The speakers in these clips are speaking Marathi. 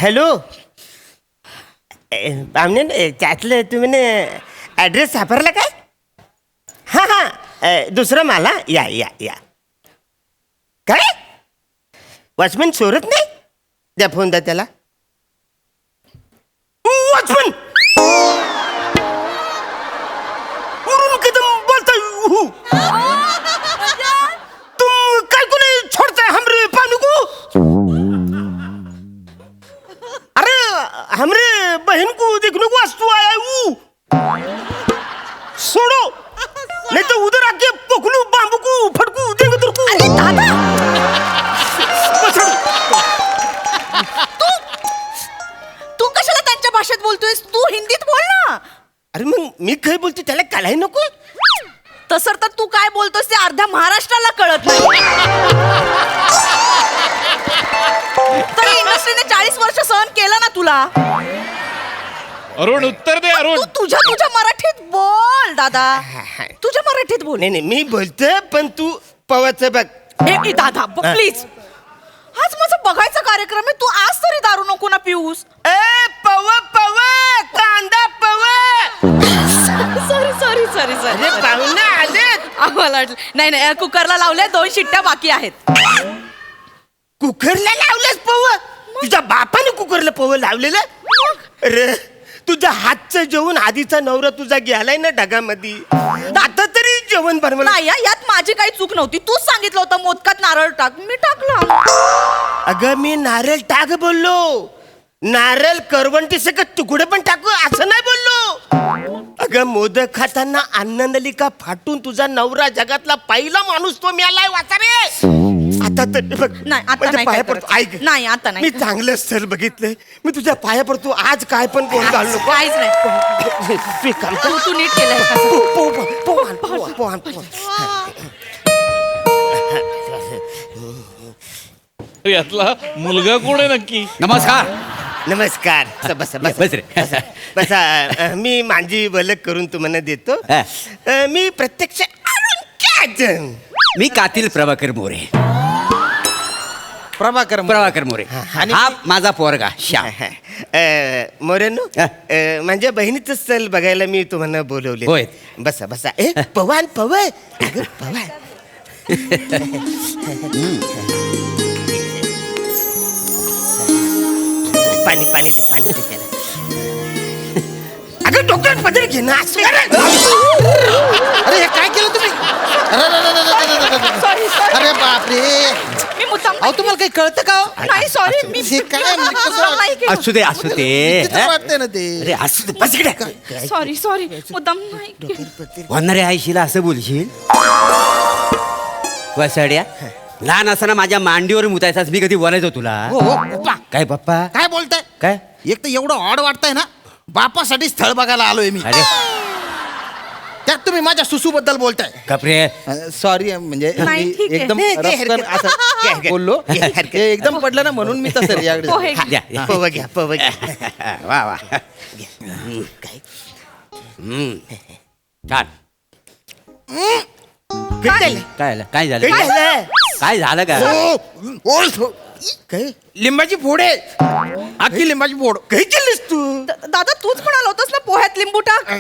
हॅलो पाहुणे त्यातलं तुम्ही ॲड्रेस सापडला काय? हां हां दुसरं मला या या या काय वॉचमन चोरत नाही? द्या फोन द्या त्याला. वॉचमन तुम काय कोणी छोड़ता हमरे पानी को? अरे हमरे बहन को देखने को वास्तु आया हूँ, छोड़ो नहीं तो उधर आके पकड़ू बांबू को फटकू देंगे तेरे को. अरे दादा तू कशाला त्यांच्या भाषेत बोलतोयस? तू हिंदीत बोल ना. अरे मग मी काय बोलतो त्याला कळाय नको? तसं तर तू काय बोलतोस ते अर्ध्या महाराष्ट्राला कळत नाही. तर इंडस्ट्रीने 40 वर्ष सहन केलं ना तुला. अरुण उत्तर दे अरुण. तू तुझ्या मराठीत बोल दादा. तुझ्या मराठीत बोल. नाही नाही मी बोलतोय पण तू पवाचं बघ. हे दादा प्लीज, आज माझा बघायचा कार्यक्रम आहे. तू आज तरी दारू नको ना पिऊस. ए पव पव कांदा पव. सॉरी सॉरी सॉरी अरे सॉरी पाहुणे आलेत. आम्हाला नाही नाही कुकरला लावल्या 2 शिट्ट्या बाकी आहेत. कुकरला लावलंस पव? तुझ्या बापाने कुकरला पव लावलेलं? अरे तुझ्या हातचं जेवण आधीचा नवरा तुझा गेलाय ना ढगामध्ये. आता तरी जेवण बनवलं नाही यात माझी काही चूक नव्हती. तूच सांगितलं होतं मोदकात नारळ टाक, मी टाकला. अगं मी नारळ टाक बोललो. नारळ करवंटी सकट तुकडे पण टाकू असं नाही बोललो. अगं मोदक खाताना आनंदलिका फाटून तुझा नवरा जगातला पहिला माणूस तो मिळालाय वाचारे. आता तर बघ नाही आता म्हणजे नाही पाया काय पडतो. करायचं. ऐक नाही आता नाही. मी चांगलं स्थळ बघितलंय. मी तुझ्या पाया पडतो. आज काय पण कोण घालू नको. काहीच नाही. तू एक काम कर. तू नीट केलंय का? यातला मुलगा कोण आहे नक्की? नमस्कार. नमस्कार. बस बस बस रे. बसा. मी माझी ओळख करून तुम्हाला देतो. मी प्रत्यक्ष अरुण कॅजन. मी कातील प्रभाकर मोरे. प्रभाकर मोरे. आणि हा माझा पोरगा श्याम. मोरेनो माझ्या बहिणीचं स्थळ बघायला मी तुम्हाला बोलवले. होय. बसा बसा. ए पवान पवन अगं पवान. पाणी पाणी दे पाणी दे त्याला. अगं डोक्यात पदर घे ना. अरे हे काय केलं तुम्ही? सॉरी सॉरी अरे बापरे. मी मुद्दाम अहो तुम्हाला काही कळतं का हो? नाही सॉरी मी हे काय म्हणजे कसं नाही केलं. असू दे. विचित्र वाटतंय ना ते. अरे असू दे. बस इकडे. सॉरी मुद्दाम नाही केलं. होणारे आईशीला असं बोलशील? वसाड्या लहान असताना माझ्या मांडीवर मुतायचास मी कधी बोलायचो तुला? हो हो पप्पा. काय पप्पा? काय बोलताय? काय? एक तर एवढं ऑड वाटतंय ना. बापासाठी स्थळ बघायला आलोय मी. अरे त्यात तुम्ही माझ्या सुसू बद्दल बोलताय. कपरे. सॉरी म्हणजे नाही, मी ठीक आहे. एकदम नाही, काही रफकन हरकत असं बोललो. ते एकदम पडलं ना म्हणून मी तसं याकडे. पोहे द्या, द्या. पव घ्या पव घ्या. वा वा. काय छान. काय झालं? काय झालं का? काय लिंबाची फोड आहे. अख्खी लिंबाची फोड. काय केलंस तू? दादा तूच म्हणाला होतास ना पोह्यात लिंबू टाक.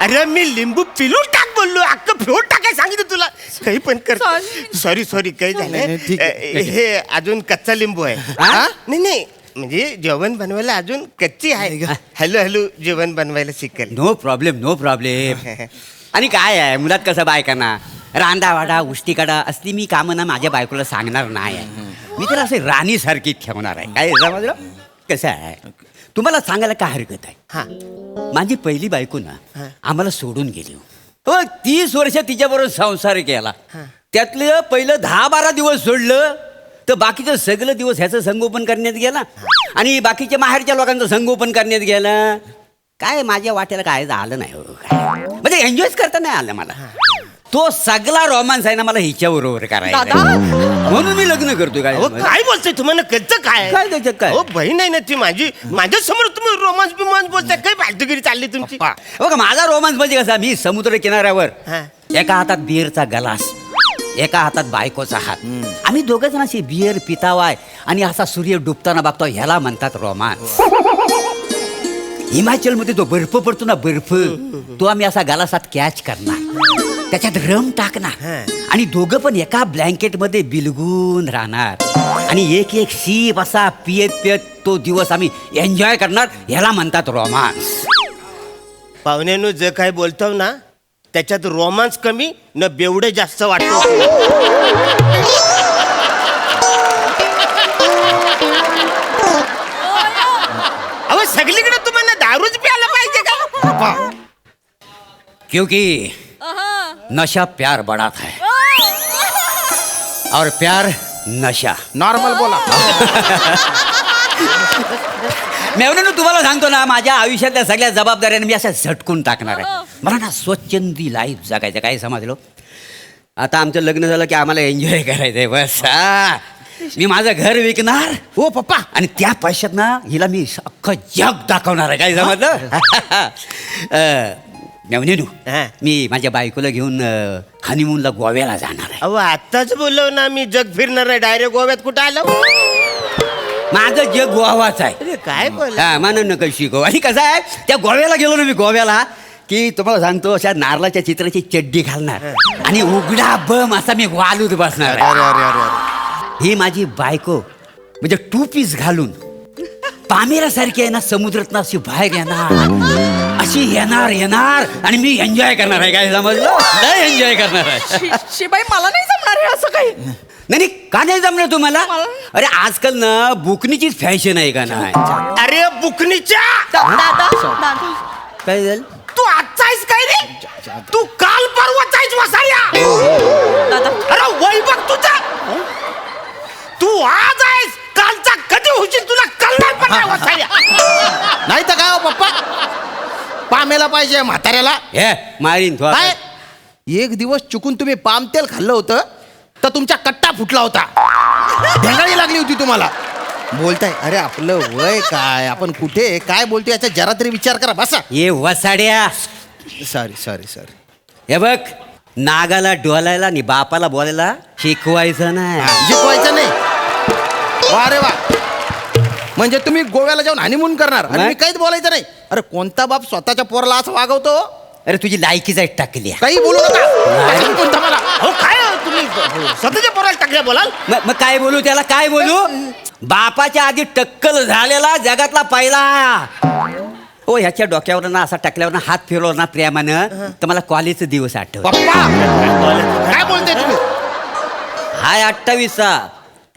अरे मी लिंबू पिलून टाक बोललो. अख्खं फ्लोट टाकाय सांगितलं तुला. काही पण कर. Sorry. सॉरी काय झालंय नाही, ठीक आहे. हे अजून कच्चा लिंबू आहे. हा? नाही म्हणजे जेवण बनवायला अजून कच्ची आहे. हॅलो जेवण बनवायला शिकेल. No problem. आणि काय आहे मुलात कसं बायकांना रांडावाडा उष्टी काढा असली मी कामं ना माझ्या बायकोला सांगणार नाही आहे. मी त्याला असे राणीसारखी ठेवणार आहे. काय समजलं? कसं आहे तुम्हाला सांगायला काय हरकत आहे? हा माझी पहिली बायको ना आम्हाला सोडून गेली. 30 वर्ष तिच्याबरोबर संसार केला. त्यातलं पहिलं 10-12 दिवस सोडलं तर बाकीचं सगळं दिवस ह्याचं संगोपन करण्यात गेला आणि बाकीच्या माहेरच्या लोकांचं संगोपन करण्यात गेलं. काय माझ्या वाट्याला काय झालं नाही हो. काय म्हणजे एन्जॉयच करता नाही आलं मला. तो सगळा रोमांस आहे ना मला हिच्याबरोबर करायचा दादा म्हणून मी लग्न करतोय. काय काय बोलतोय तुम्हाला कळतं काय? काय त्याच्यात काय? हो बहीण आहे ना ती माझी. माझ्या समोर तुम्ही रोमांस बिमांस बोलताय. काय फालतूगिरी चालली तुमची? बघा माझा रोमांस म्हणजे कसा मी समुद्र किनाऱ्यावर हा. एका हातात बिअरचा गलास एका हातात बायकोचा हात. आम्ही दोघं जण अशी बियर पितावाय आणि असा सूर्य डुबताना बघतो, ह्याला म्हणतात रोमांस. हिमाचलमध्ये तो बर्फ पडतो ना, बर्फ, तो आम्ही असा गालासात कॅच करणार, त्याच्यात रम टाकणार आणि दोघं पण एका ब्लँकेटमध्ये बिलगून राहणार आणि एक एक सीप असा पियत पियत तो दिवस आम्ही एन्जॉय करणार. ह्याला म्हणतात रोमांस. पाहुण्यानं जे काय बोलतो ना, त्याच्यात रोमांस कमी न बेवडे जास्त वाटतो. अहो सगळीकडे तुम्हाला दारूच प्यायला पाहिजे का? क्योंकि नशा प्यार बढ़ाता है और प्यार नशा. नॉर्मल बोला. मेवण्यानं तुम्हाला सांगतो ना, माझ्या आयुष्यातल्या सगळ्या जबाबदाऱ्या मी अशा झटकून टाकणार आहे. मला ना स्वच्छंदी लाईफ जगायचं. काय समजलो? आता आमचं लग्न झालं की आम्हाला एन्जॉय करायचंय बस. मी माझं घर विकणार हो पप्पा. आणि त्या पैशात ना हिला मी अख्खं जग दाखवणार आहे. काय समजलं? मेवणेनू, हा. मी माझ्या बायकोला घेऊन हनीमूनला गोव्याला जाणार आहे. अहो आत्ताच बोललो ना मी जग फिरणार आहे. डायरेक्ट गोव्यात कुठं आलो? माझं जग गोवाच आहे. अरे काय बोल. हा मानन नका शिकव. आणि कसं आहे, त्या गोव्याला गेलो ना मी गोव्याला, की तुम्हाला सांगतो अशा नारळाच्या चित्राची चड्डी घालणार आणि उघडा बम असा मी वालूत बसणार आहे. अरे अरे अरे अरे. ही माझी बायको म्हणजे टू पीस घालून पामेरासारखी आहे ना, समुद्रात अशी बाहेर येणार, अशी येणार आणि मी एन्जॉय करणार आहे. काय समजलं? लय एन्जॉय करणार आहे. शिबाई मला नाही जमणार हे असं काही. नाही का नाही जमणार तुम्हाला? अरे आजकाल ना बुकनीचीच फॅशन आहे का नाही? अरे बुकनीच्या दादा काय झालं? तू आजचा आहेस काय रे? तू काल परवाचा आहेस वसाया. दादा अरे वय बघ तुझा. तू आज आहेस, कालचा कधी होशील तुला कळणार पण नाही वसाया. नाही तर काय हो पप्पा, पामेला पाहिजे म्हाताऱ्याला. हे मारीन थोडा. काय एक दिवस चुकून तुम्ही पाम तेल खाल्लं होतं तर तुमचा कट्टा फुटला होता, ढेंगाळी लागली होती तुम्हाला. बोलताय अरे आपलं वय काय, आपण कुठे काय बोलतो याचा जरा तरी विचार करा. बसा. ये वसाड्या. Sorry sorry sorry. हे बघ, नागाला डोलायला आणि बापाला बोलायला शिकवायचं नाही. शिकवायचं नाही. वा रे वा. म्हणजे तुम्ही गोव्याला जाऊन हनीमून करणार आणि नाही. मी काहीच बोलायचं नाही. अरे कोणता बाप स्वतःच्या पोराला असं वागवतो? अरे तुझी लायकीच आहे टाकली. काही बोलू नका. कशाला कोणता मला? अहो काय हो तुम्ही स्वतःच्या पोराला टाकल्या बोलाल? मग काय बोलू त्याला? काय बोलू? बापाच्या आधी टक्कल झालेला जगातला पहिला. ओ ह्याच्या डोक्यावर ना असा टाकल्यावर ना हात फिरवला ना प्रेमानं, तर मला कॉलेजचा दिवस आठवत. पप्पा काय बोलताय तुम्ही? हाय 28चा,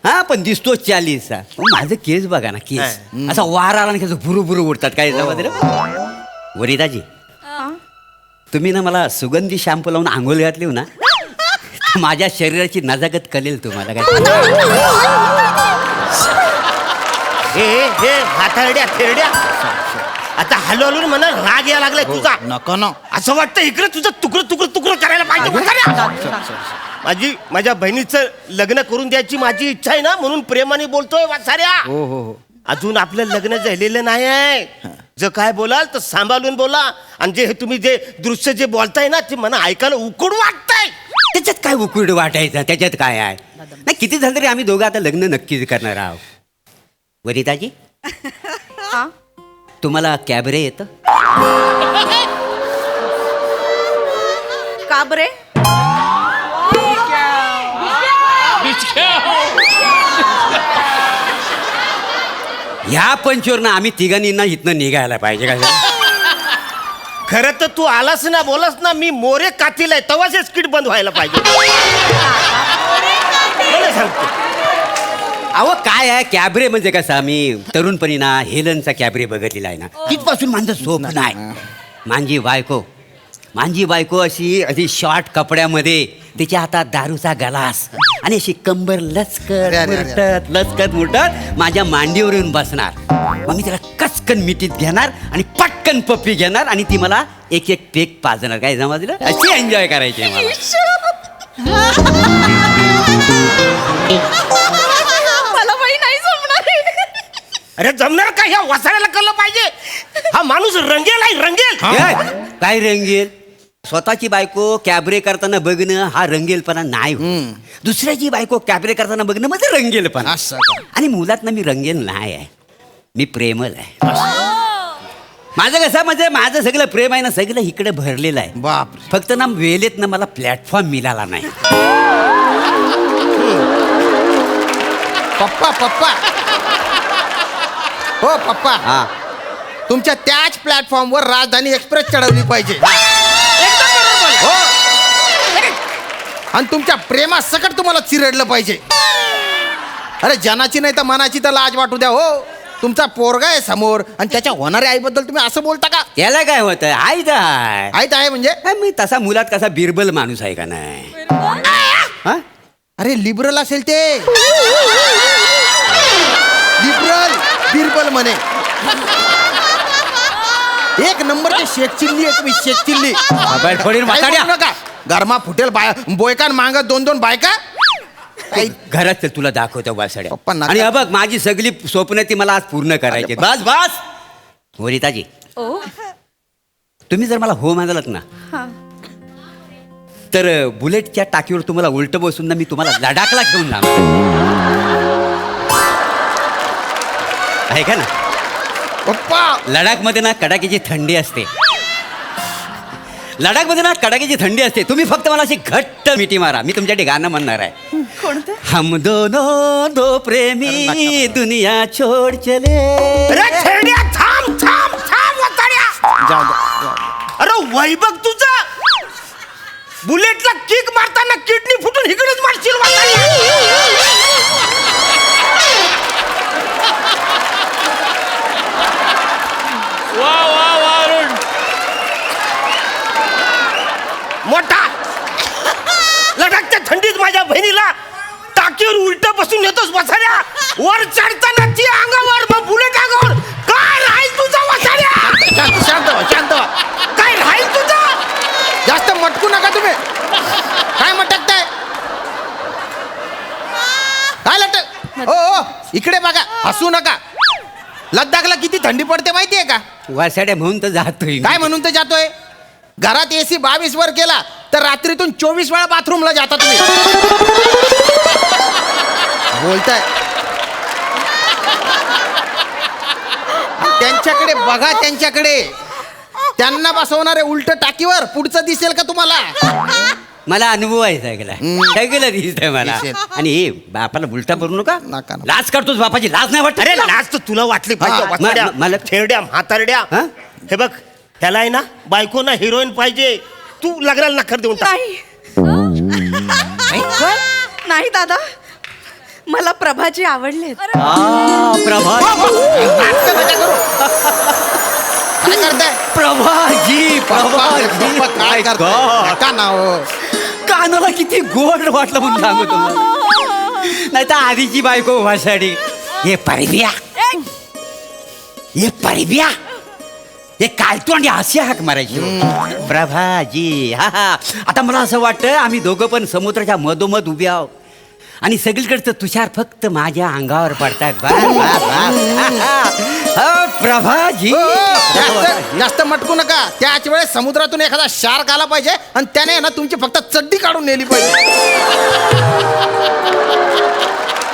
हा पण दिसतो 40चा. माझं केस बघा ना, केस असा वार आला ना भुरू भुरू उडतात. काय वरिदाजी, तुम्ही ना मला सुगंधी शॅम्पू लावून आंघोळ घातली हो ना, तर माझ्या शरीराची नजाकत कळेल तुम्हाला. काय हे हातारड्या फिरड्या आता हलवून म्हणा राग यायला लागलाय तुझा. नको ना. असं वाटतं इकडे तुझं तुकडं करायला पाहिजे वसाऱ्या. माझ्या बहिणीचं लग्न करून द्यायची माझी इच्छा आहे ना, म्हणून प्रेमाने बोलतोय वसाऱ्या. हो हो हो. अजून आपलं लग्न झालेलं नाही आहे. जर काय बोलाल तर सांभाळून बोला. आणि जे हे तुम्ही जे दृश्य जे बोलताय ना, ते मला ऐकायला उकड वाटतंय. त्याच्यात काय उकुड वाटायचं? त्याच्यात काय आहे? नाही किती झालं तरी आम्ही दोघं आता लग्न नक्कीच करणार आहोत. वरिताजी, तुम्हाला कॅबरे येतं? का बरे? ह्या पंचवरनं आम्ही तिघांनी ना इथनं निघायला पाहिजे. काय खरं तर तू आलास ना बोलास ना, मी मोरे कातील तेव्हाच स्किट बंद व्हायला पाहिजे. मला सांगतो. अहो काय आहे कॅबरे म्हणजे कसं, आम्ही तरुणपणी ना हेलनचा कॅबरे बघितलेला आहे ना, तिथपासून माझं स्वप्न आहे. माझी बायको अशी अशी शॉर्ट कपड्यामध्ये, तिच्या हातात दारूचा गलास आणि अशी कंबर लचकत मुरटत माझ्या मांडीवर येऊन बसणार. मग मी तिला कचकन मिठीत घेणार आणि पटकन पप्पी घेणार आणि ती मला एक एक पेक पाजणार. काय समजलं? अशी एन्जॉय करायची आहे मला. मला बाई नाही जमणार. अरे जमणार का? ह्या वसाड्याला कळलं पाहिजे. हा माणूस रंगेल आहे, रंगेल. काय रंगेल? स्वतःची बायको कॅबरे करताना बघणं हा रंगेलपणा नाही होत. दुसऱ्याची बायको कॅबरे करताना बघणं म्हणजे रंगेलपणा. असं का? आणि मुलात मी रंगेल नाही आहे, मी प्रेमल आहे. माझं कसं म्हणजे माझं सगळं प्रेम आहे ना, सगळं इकडे भरलेलं आहे. बापरे. फक्त ना वेळेत ना मला प्लॅटफॉर्म मिळाला नाही. पप्पा पप्पा हो पप्पा, हा तुमच्या त्याच प्लॅटफॉर्मवर राजधानी एक्सप्रेस चढवली पाहिजे. हो. आणि तुमच्या प्रेमासकट तुम्हाला चिरडलं पाहिजे. अरे जनाची नाही तर मनाची तर लाज वाटू द्या. हो, तुमचा पोरगा आहे समोर आणि त्याच्या होणाऱ्या आईबद्दल तुम्ही असं बोलता का? याला काय होतं, आईत आहे. आईत आहे म्हणजे? मी तसा मुलात कसा बिरबल माणूस आहे का नाही. हा? अरे लिबरल असेल ते. लिबरल बिरबल म्हणे. एक नंबरचे शेख चिल्ली आहे तुम्ही, शेख चिल्ली. मोबाईल फोडीन काही म्हाताड्या. बोलू नका. गरमा फुटेल बोयकान मागत 2-2 बायका. काही घरात चल, तुला दाखवतो वासड्या. पप्पा नका. आणि बघ माझी सगळी स्वप्न ती मला आज पूर्ण करायची. बस बस वरिताजी, ओ तुम्ही जर मला हो म्हणालात ना, हा. तर बुलेटच्या टाकीवर तुम्हाला उलट बसून ना मी तुम्हाला लडाखला घेऊन जाणार आहे का ना. पप्पा लडाखमध्ये ना कडाक्याची थंडी असते. लडाखमध्ये ना कडाक्याची थंडी असते. तुम्ही फक्त मला अशी घट्ट मिठी मारा, मी तुमच्यासाठी गाणं म्हणणार आहे. कोणतं? हम दोनों दो प्रेमी दुनिया छोड़ चले. अरे छेड्या, थांब थांब थांब वताड्या. जाऊ द्या. अरे वैभव तुझा बुलेटला किक मारताना किडनी फुटून इकडेच मारशील वताड्या. वा वा वा अरुण. मोठा लडाखच्या थंडीत माझ्या बहिणीला टाकीवर उलट बसून येतोस वसाड्या. वर चढताना ती अंगावर, मग बुलेट अंगावर. काय राहील तुझा वसाड्या? शांत व्हा, शांत व्हा. काय राहील तुझा? जास्त मटकू नका तुम्ही. काय मटकताय? काय लटक? हो हो, इकडे बघा, हसू नका. लद्दाखला किती थंडी पडते माहितीये का? वासाड्या म्हणून तर जातोय. काय म्हणून तर जातोय? घरात AC 22 वर केला तर रात्रीतून 24 वेळा बाथरूमला जाता तुम्ही. बोलताय. त्यांच्याकडे बघा, त्यांच्याकडे. त्यांना बसवणारे उलट टाकीवर पुढचं दिसेल का तुम्हाला? मला अनुभव आहे सगळा. सगळं दिसतंय मला. दिसेल. आणि हे बापाला उलटा करू नका. नका, नका. लाज करतोस बापाची, लाज नाही वाटत. अरे लाज तर तुला वाटली पाहिजे हा, वसाड्या. मला छेरड्या म्हातारड्या. हा? हे बघ, त्याला आहे ना बायको ना हिरोईन पाहिजे. तू लग्नाला नकार देऊन टाक. नाही नाही दादा, मला प्रभाजी आवडले. प्रभा नाटकं नका करू. काय करताय? प्रभाजी प्रभाजी पप्पा, काय करताय? नका ना हो. कानाला किती गोड वाटलं म्हणून सांगतो नाही तर आधीची बायको वासाडी. हे परबिया, हे परबिया, हे कालतोंडी अशी हाक मारायची. प्रभाजी, हा हा. आता मला असं वाटतं आम्ही दोघं पण समुद्राच्या मधोमध उभे आहोत आणि सगळीकडचं तुषार फक्त माझ्या अंगावर पडतात. प्रभाजी, हो, जास्त मटकू नका. त्याच वेळेस समुद्रातून एखादा शार्क आला पाहिजे आणि त्याने ना तुमची फक्त चड्डी काढून नेली पाहिजे.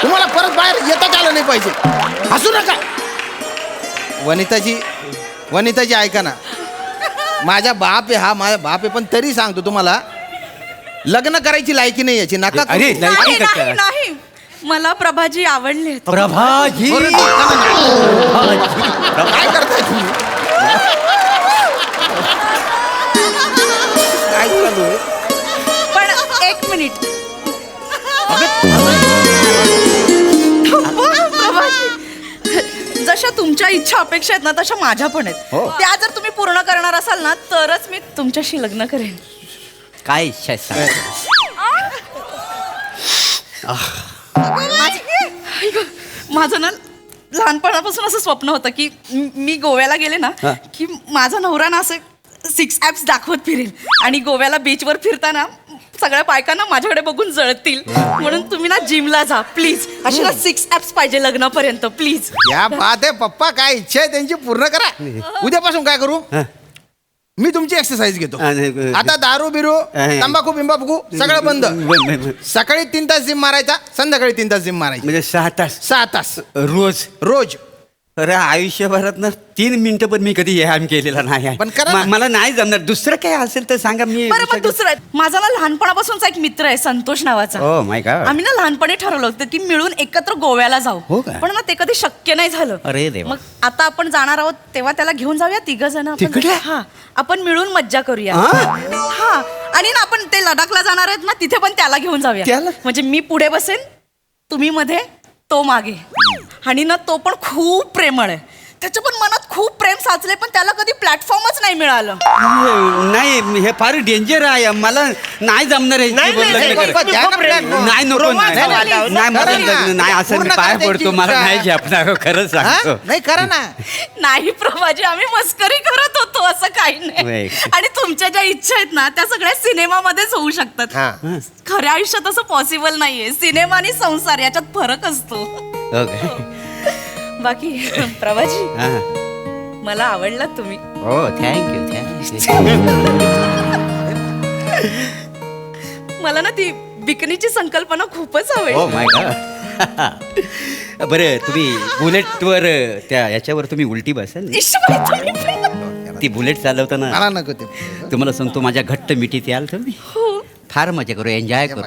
तुम्हाला परत बाहेर येताच आलं नाही पाहिजे. हसू नका. वनिताजी ऐका ना. माझा बाप आहे हा, माझा बाप आहे, पण तरी सांगतो तुम्हाला, लग्न करायची लायकी नाही याची. नका करू. अरे, लायकी नाही कशाला? नाही नाही, मला प्रभाजी आवडले. प्रभाजी, बरं, नका ना. काय करताय तुम्ही? काय चालू आहे? पण एक मिनिट. प्रभाजी, जशा तुमच्या इच्छा अपेक्षा आहेत ना, तशा माझ्या पण आहेत. हो. त्या जर तुम्ही पूर्ण करणार असाल ना, तरच मी तुमच्याशी लग्न करेन. काय इच्छा आहे सांग. माझं ना लहानपणापासून असं स्वप्न होतं की मी गोव्याला गेले ना, हा. की माझा नवरा ना असं 6 ॲप्स दाखवत फिरेल आणि गोव्याला बीचवर फिरताना सगळ्या बायकांना माझ्याकडे बघून जळतील. म्हणून तुम्ही ना जिमला जा प्लीज. अशी ना 6 ॲप्स पाहिजे लग्नापर्यंत प्लीज. या बात आहे पप्पा. काय इच्छा आहे त्यांची पूर्ण करा. उद्यापासून काय करू? हा. मी तुमची एक्सरसाइज घेतो आणि- आता दारू बिरू तंबाखू बिंबाखू सगळं बंद सकाळी 3 तास जिम मारायचा संध्याकाळी 3 तास जिम मारायची म्हणजे 6 तास 6 तास रोज. रोज. अरे आयुष्यभरात ना 3 मिनिटं पण मी कधी व्यायाम केलेला नाही आहे. पण करा ना. मला नाही जमणार. दुसरं काय असेल तर सांगा. मी बरं मग दुसरं माझा ना लहानपणापासूनचा एक मित्र आहे संतोष नावाचा. Oh my God. आम्ही ना लहानपणी ठरवलं होतं की मिळून एकत्र गोव्याला हो जाऊ का? पण ना ते कधी शक्य नाही झालं. अरे देवा. मग आता आपण जाणार आहोत तेव्हा त्याला घेऊन जाऊया 3 जण. तिकडे? हा आपण मिळून मज्जा करूया. हा? हा आणि ना आपण ते लडाखला जाणार आहेत ना तिथे पण त्याला घेऊन जाऊया. त्याला? म्हणजे मी पुढे बसेन तुम्ही मध्ये तो मागे आणि ना तो पण खूप प्रेमळ आहे त्याच्या पण मनात खूप प्रेम साचले पण त्याला कधी प्लॅटफॉर्मच नाही मिळालं. नाही हे फार डेंजर आहे. मला नाही जमणार आहे. नाही, नाही, लग्न नाही, करायचं. द्या ना platform. नाही नको रोमांच नाही व्हायला नाही, लावलं. नाही मला करा ना. लग्न नाही असं मी पूर्ण पाय करा पडतो त्यांची मला इच्छा. नाही झेपणार खरं हा? सांगतो. नाही करा ना. नाही प्रभाजी आम्ही मस्करी करत होतो असं काही नाही वय. आणि तुमच्या ज्या इच्छा आहेत ना त्या सगळ्या सिनेमामध्येच होऊ शकतात. हा. खऱ्या आयुष्यात असं पॉसिबल नाहीये. सिनेमा आणि संसार याच्यात फरक असतो. बाकी प्रभाजी हा. मला आवडलात तुम्ही. हो थँक्यू. मला ना ती बिकनीची संकल्पना खूपच हो आवडली. माय गॉड. बरं तुम्ही बुलेटवर त्या याच्यावर तुम्ही उलटी बसाल ना? इश्श, बाई, तुम्ही पण. ती बुलेट चालवताना मला नको ते. तुम्हाला सांगतो माझ्या घट्ट मिठीत याल तुम्ही हो. फार मजा करू एन्जॉय करू.